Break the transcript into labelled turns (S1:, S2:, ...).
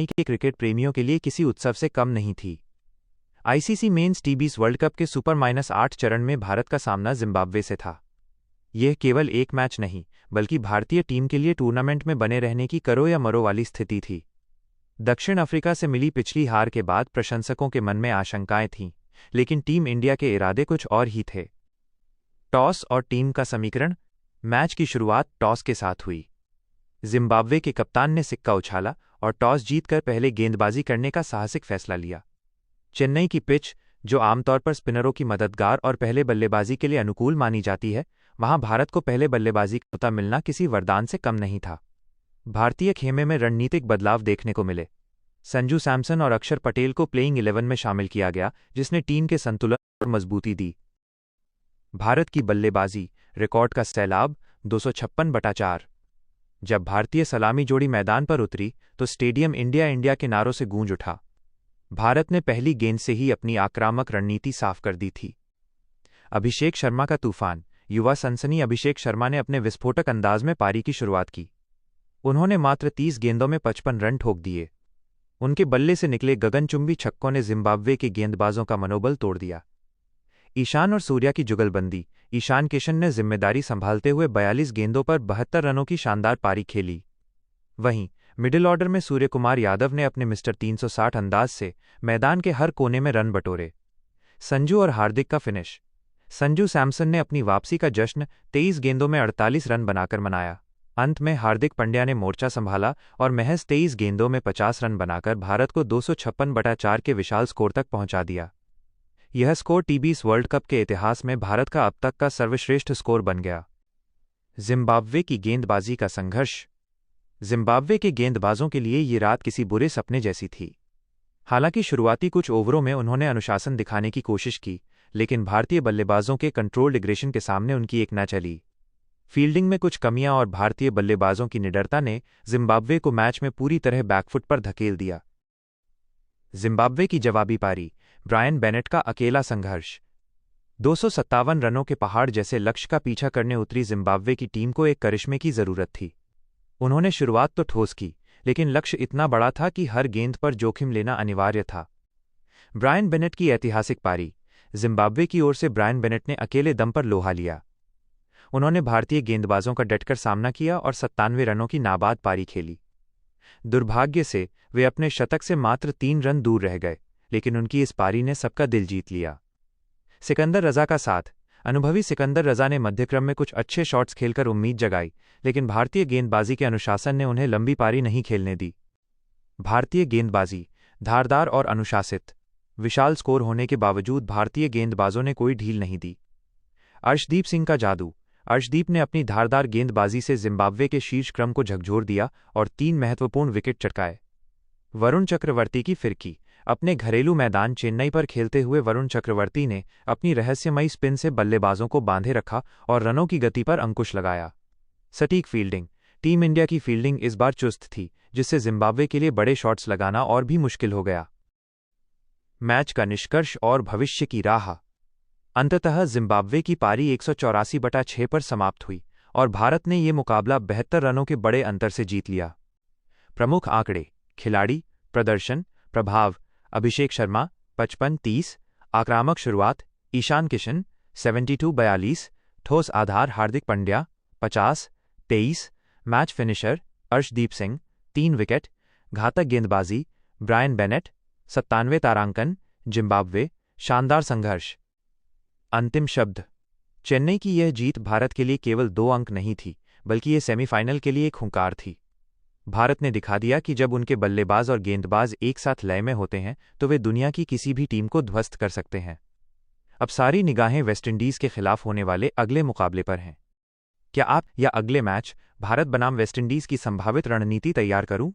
S1: के क्रिकेट प्रेमियों के लिए किसी उत्सव से कम नहीं थी। आईसीसी मेंस टी20 वर्ल्ड कप के सुपर-8 चरण में भारत का सामना जिम्बाब्वे से था। यह केवल एक मैच नहीं, बल्कि भारतीय टीम के लिए टूर्नामेंट में बने रहने की करो या मरो वाली स्थिति थी। दक्षिण अफ्रीका से मिली पिछली हार के बाद प्रशंसकों के मन में आशंकाएं थीं, लेकिन टीम इंडिया के इरादे कुछ और ही थे। टॉस और टीम का समीकरण। मैच की शुरुआत टॉस के साथ हुई। जिम्बाब्वे के कप्तान ने सिक्का उछाला और टॉस जीतकर पहले गेंदबाजी करने का साहसिक फैसला लिया। चेन्नई की पिच, जो आमतौर पर स्पिनरों की मददगार और पहले बल्लेबाजी के लिए अनुकूल मानी जाती है, वहां भारत को पहले बल्लेबाजी का मौका मिलना किसी वरदान से कम नहीं था। भारतीय खेमे में रणनीतिक बदलाव देखने को मिले। संजू सैमसन और अक्षर पटेल को प्लेइंग 11 में शामिल किया गया, जिसने टीम के संतुलन और मजबूती दी। भारत की बल्लेबाजी, रिकॉर्ड का सैलाब 256/4। जब भारतीय सलामी जोड़ी मैदान पर उतरी तो स्टेडियम इंडिया इंडिया के नारों से गूंज उठा। भारत ने पहली गेंद से ही अपनी आक्रामक रणनीति साफ कर दी थी। अभिषेक शर्मा का तूफान। युवा सनसनी अभिषेक शर्मा ने अपने विस्फोटक अंदाज में पारी की शुरुआत की। उन्होंने मात्र 30 गेंदों में 55 रन ठोक दिए। उनके बल्ले से निकले गगनचुंबी छक्कों ने जिम्बाब्वे के गेंदबाजों का मनोबल तोड़ दिया। ईशान और सूर्या की जुगलबंदी। ईशान किशन ने जिम्मेदारी संभालते हुए 42 गेंदों पर 72 रनों की शानदार पारी खेली। वहीं मिडिल ऑर्डर में सूर्य कुमार यादव ने अपने मिस्टर 360 अंदाज से मैदान के हर कोने में रन बटोरे। संजू और हार्दिक का फिनिश। संजू सैमसन ने अपनी वापसी का जश्न 23 गेंदों में 48 रन बनाकर मनाया। अंत में हार्दिक पांड्या ने मोर्चा संभाला और महज 23 गेंदों में 50 रन बनाकर भारत को 256/4 के विशाल स्कोर तक पहुंचा दिया। यह स्कोर टी20 वर्ल्ड कप के इतिहास में भारत का अब तक का सर्वश्रेष्ठ स्कोर बन गया। जिम्बाब्वे की गेंदबाजी का संघर्ष। जिम्बाब्वे के गेंदबाजों के लिए ये रात किसी बुरे सपने जैसी थी। हालांकि शुरुआती कुछ ओवरों में उन्होंने अनुशासन दिखाने की कोशिश की, लेकिन भारतीय बल्लेबाजों के कंट्रोल्ड एग्रेशन के सामने उनकी एक न चली। फील्डिंग में कुछ कमियां और भारतीय बल्लेबाजों की निडरता ने जिम्बाब्वे को मैच में पूरी तरह बैकफुट पर धकेल दिया। जिम्बाब्वे की जवाबी पारी। ब्रायन बेनेट का अकेला संघर्ष। 257 रनों के पहाड़ जैसे लक्ष्य का पीछा करने उतरी जिम्बाब्वे की टीम को एक करिश्मे की जरूरत थी। उन्होंने शुरुआत तो ठोस की, लेकिन लक्ष्य इतना बड़ा था कि हर गेंद पर जोखिम लेना अनिवार्य था। ब्रायन बेनेट की ऐतिहासिक पारी। जिम्बाब्वे की ओर से ब्रायन बेनेट ने अकेले दम पर लोहा लिया। उन्होंने भारतीय गेंदबाजों का डटकर सामना किया और 97 रनों की नाबाद पारी खेली। दुर्भाग्य से वे अपने शतक से मात्र 3 रन दूर रह गए, लेकिन उनकी इस पारी ने सबका दिल जीत लिया। सिकंदर रजा का साथ। अनुभवी सिकंदर रजा ने मध्यक्रम में कुछ अच्छे शॉट्स खेलकर उम्मीद जगाई, लेकिन भारतीय गेंदबाजी के अनुशासन ने उन्हें लंबी पारी नहीं खेलने दी। भारतीय गेंदबाजी, धारदार और अनुशासित। विशाल स्कोर होने के बावजूद भारतीय गेंदबाजों ने कोई ढील नहीं दी। अर्शदीप सिंह का जादू। अर्शदीप ने अपनी धारदार गेंदबाजी से जिम्बाब्वे के शीर्ष क्रम को झकझोर दिया और 3 महत्वपूर्ण विकेट चटकाए। वरुण चक्रवर्ती की फिरकी। अपने घरेलू मैदान चेन्नई पर खेलते हुए वरुण चक्रवर्ती ने अपनी रहस्यमयी स्पिन से बल्लेबाजों को बांधे रखा और रनों की गति पर अंकुश लगाया। सटीक फील्डिंग। टीम इंडिया की फील्डिंग इस बार चुस्त थी, जिससे जिम्बाब्वे के लिए बड़े शॉट्स लगाना और भी मुश्किल हो गया। मैच का निष्कर्ष और भविष्य की राह। अंततः जिम्बाब्वे की पारी 184/6 पर समाप्त हुई और भारत ने ये मुकाबला 72 रनों के बड़े अंतर से जीत लिया। प्रमुख आंकड़े। खिलाड़ी, प्रदर्शन, प्रभाव। अभिषेक शर्मा 55-30। आक्रामक शुरुआत ईशान किशन 72-42। ठोस आधार Hardik Pandya 50-23। Match finisher Arshdeep Singh 3 wicket. घातक गेंदबाजी ब्रायन बेनेट 97 तारांकन। जिम्बाब्वे शानदार संघर्ष। अंतिम शब्द। चेन्नई की यह जीत भारत के लिए केवल 2 अंक नहीं थी, बल्कि ये सेमीफाइनल के लिए एक हुंकार थी। भारत ने दिखा दिया कि जब उनके बल्लेबाज और गेंदबाज एक साथ लय में होते हैं तो वे दुनिया की किसी भी टीम को ध्वस्त कर सकते हैं। अब सारी निगाहें वेस्टइंडीज के खिलाफ होने वाले अगले मुकाबले पर हैं। क्या आप या अगले मैच भारत बनाम वेस्टइंडीज की संभावित रणनीति तैयार करूं?